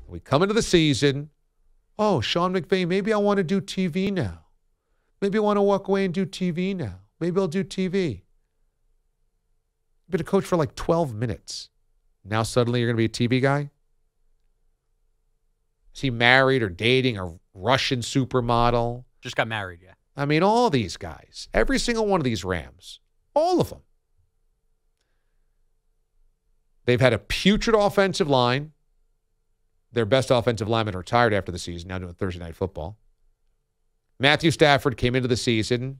We come into the season, oh, Sean McVay, maybe I want to do TV now. Maybe I want to walk away and do TV now. Maybe I'll do TV. You've been a coach for like 12 minutes. Now suddenly you're going to be a TV guy? Is he married or dating a Russian supermodel? Just got married, yeah. I mean, all these guys, every single one of these Rams, all of them. They've had a putrid offensive line. Their best offensive lineman retired after the season, now doing Thursday Night Football. Matthew Stafford came into the season,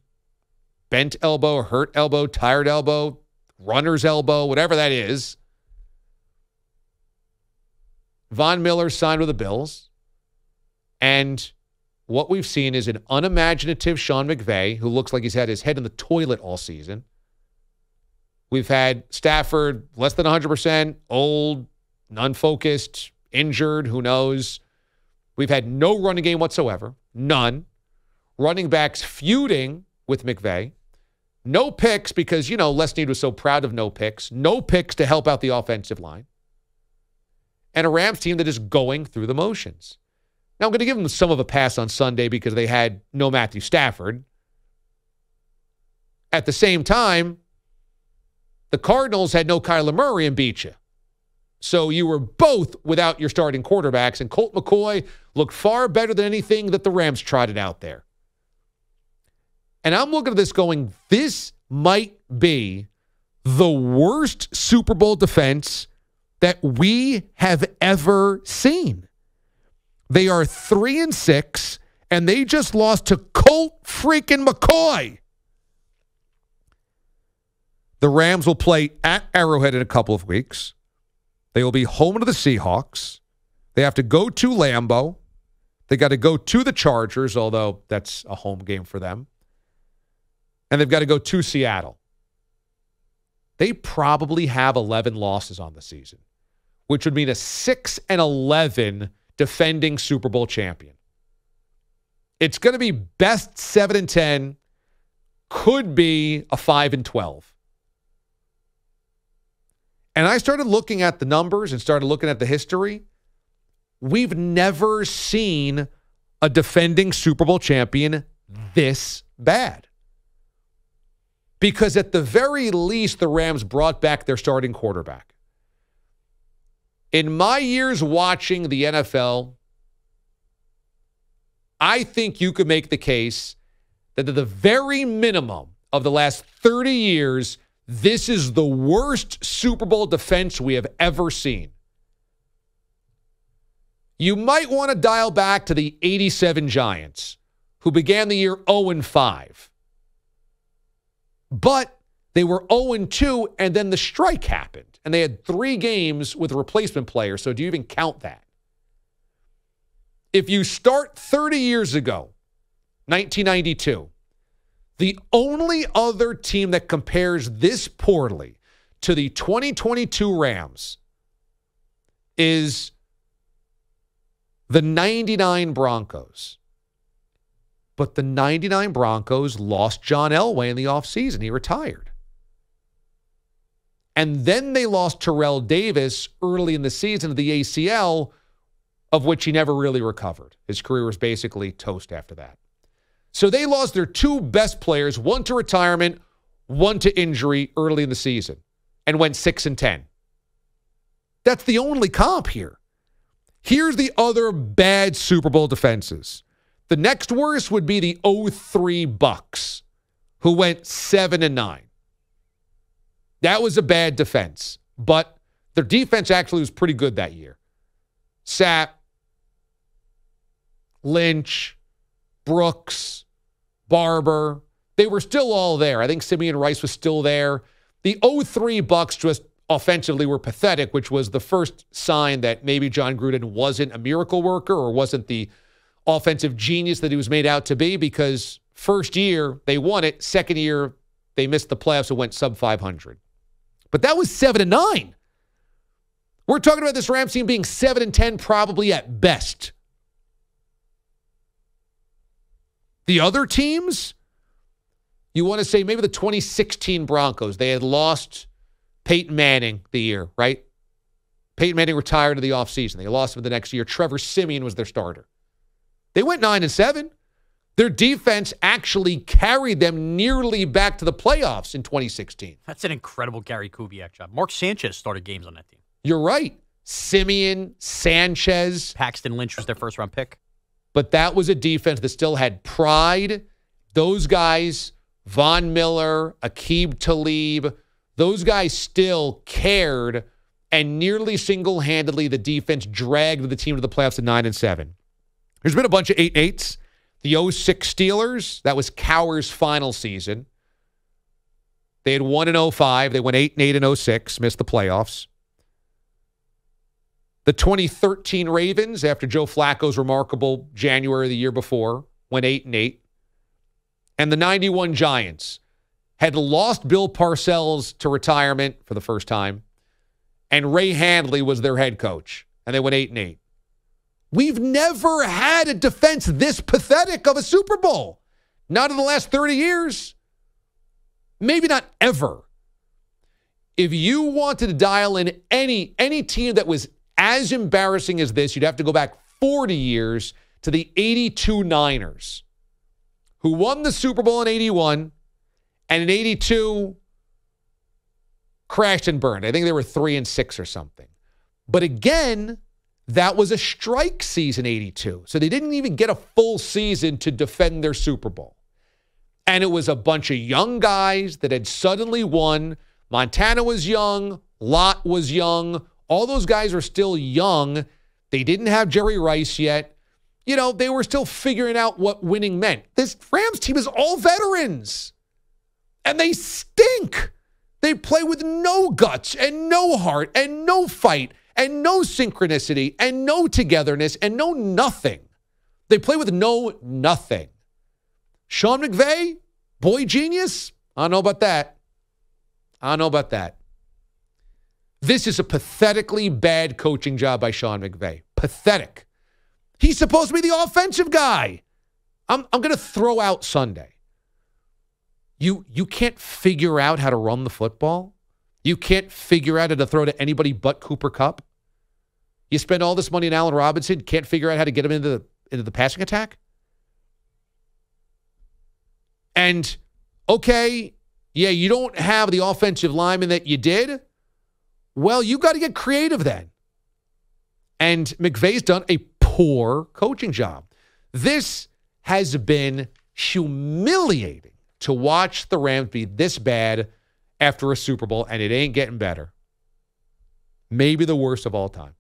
bent elbow, hurt elbow, tired elbow, runner's elbow, whatever that is. Von Miller signed with the Bills. And what we've seen is an unimaginative Sean McVay, who looks like he's had his head in the toilet all season. We've had Stafford less than 100%, old, unfocused, injured, who knows. We've had no running game whatsoever, none. Running backs feuding with McVay. No picks because, Les Snead was so proud of no picks. No picks to help out the offensive line. And a Rams team that is going through the motions. Now, I'm going to give them some of a pass on Sunday because they had no Matthew Stafford. At the same time, the Cardinals had no Kyler Murray and beat you. So you were both without your starting quarterbacks, and Colt McCoy looked far better than anything that the Rams trotted out there. And I'm looking at this going, this might be the worst Super Bowl defense that we have ever seen. They are 3-6, and they just lost to Colt freaking McCoy. The Rams will play at Arrowhead in a couple of weeks. They will be home to the Seahawks. They have to go to Lambeau. They got to go to the Chargers, although that's a home game for them. And they've got to go to Seattle. They probably have 11 losses on the season, which would mean a 6-11 defending Super Bowl champion. It's going to be best 7-10, could be a 5-12. And I started looking at the numbers and started looking at the history. We've never seen a defending Super Bowl champion this bad. Because at the very least, the Rams brought back their starting quarterback. In my years watching the NFL, I think you could make the case that at the very minimum of the last 30 years, this is the worst Super Bowl defense we have ever seen. You might want to dial back to the 87 Giants, who began the year 0-5. But they were 0-2, and then the strike happened. And they had 3 games with a replacement player, so do you even count that? If you start 30 years ago, 1992, the only other team that compares this poorly to the 2022 Rams is the 99 Broncos. But the 99 Broncos lost John Elway in the offseason. He retired. And then they lost Terrell Davis early in the season of the ACL, of which he never really recovered. His career was basically toast after that. So they lost their 2 best players, one to retirement, one to injury early in the season, and went 6-10. That's the only comp here. Here's the other bad Super Bowl defenses. The next worst would be the 03 Bucks, who went 7-9. That was a bad defense, but their defense actually was pretty good that year. Sapp, Lynch, Brooks, Barber, they were still all there. I think Simeon Rice was still there. The 03 Bucks just offensively were pathetic, which was the first sign that maybe John Gruden wasn't a miracle worker or wasn't the offensive genius that he was made out to be, because first year they won it, second year they missed the playoffs and went sub 500. But that was 7-9. We're talking about this Rams team being 7-10 probably at best. The other teams, you want to say maybe the 2016 Broncos. They had lost Peyton Manning the year, right? Peyton Manning retired in the offseason. They lost him the next year. Trevor Siemian was their starter. They went 9-7. Their defense actually carried them nearly back to the playoffs in 2016. That's an incredible Gary Kubiak job. Mark Sanchez started games on that team. You're right. Siemian, Sanchez. Paxton Lynch was their first-round pick. But that was a defense that still had pride. Those guys, Von Miller, Aqib Talib, those guys still cared, and nearly single-handedly the defense dragged the team to the playoffs at 9-7. There's been a bunch of 8-8s. The 06 Steelers, that was Cowher's final season. They had won in 05. They went 8-8 in 06, missed the playoffs. The 2013 Ravens, after Joe Flacco's remarkable January the year before, went 8-8. And the 91 Giants had lost Bill Parcells to retirement for the first time, and Ray Handley was their head coach, and they went 8-8. We've never had a defense this pathetic of a Super Bowl. Not in the last 30 years. Maybe not ever. If you wanted to dial in any team that was as embarrassing as this, you'd have to go back 40 years to the 82 Niners, who won the Super Bowl in 81, and in 82 crashed and burned. I think they were 3-6 or something. But again, that was a strike season, 82. So they didn't even get a full season to defend their Super Bowl. And it was a bunch of young guys that had suddenly won. Montana was young. Lott was young. All those guys are still young. They didn't have Jerry Rice yet. You know, they were still figuring out what winning meant. This Rams team is all veterans. And they stink. They play with no guts and no heart and no fight and no synchronicity and no togetherness and no nothing. They play with no nothing. Sean McVay, boy genius? I don't know about that. I don't know about that. This is a pathetically bad coaching job by Sean McVay. Pathetic. He's supposed to be the offensive guy. I'm going to throw out Sunday. You can't figure out how to run the football? You can't figure out how to throw to anybody but Cooper Kupp? You spend all this money on Allen Robinson, can't figure out how to get him into the passing attack? And, okay, yeah, you don't have the offensive lineman that you did. Well, you got to get creative then. And McVay's done a poor coaching job. This has been humiliating to watch the Rams be this bad after a Super Bowl, and it ain't getting better. Maybe the worst of all time.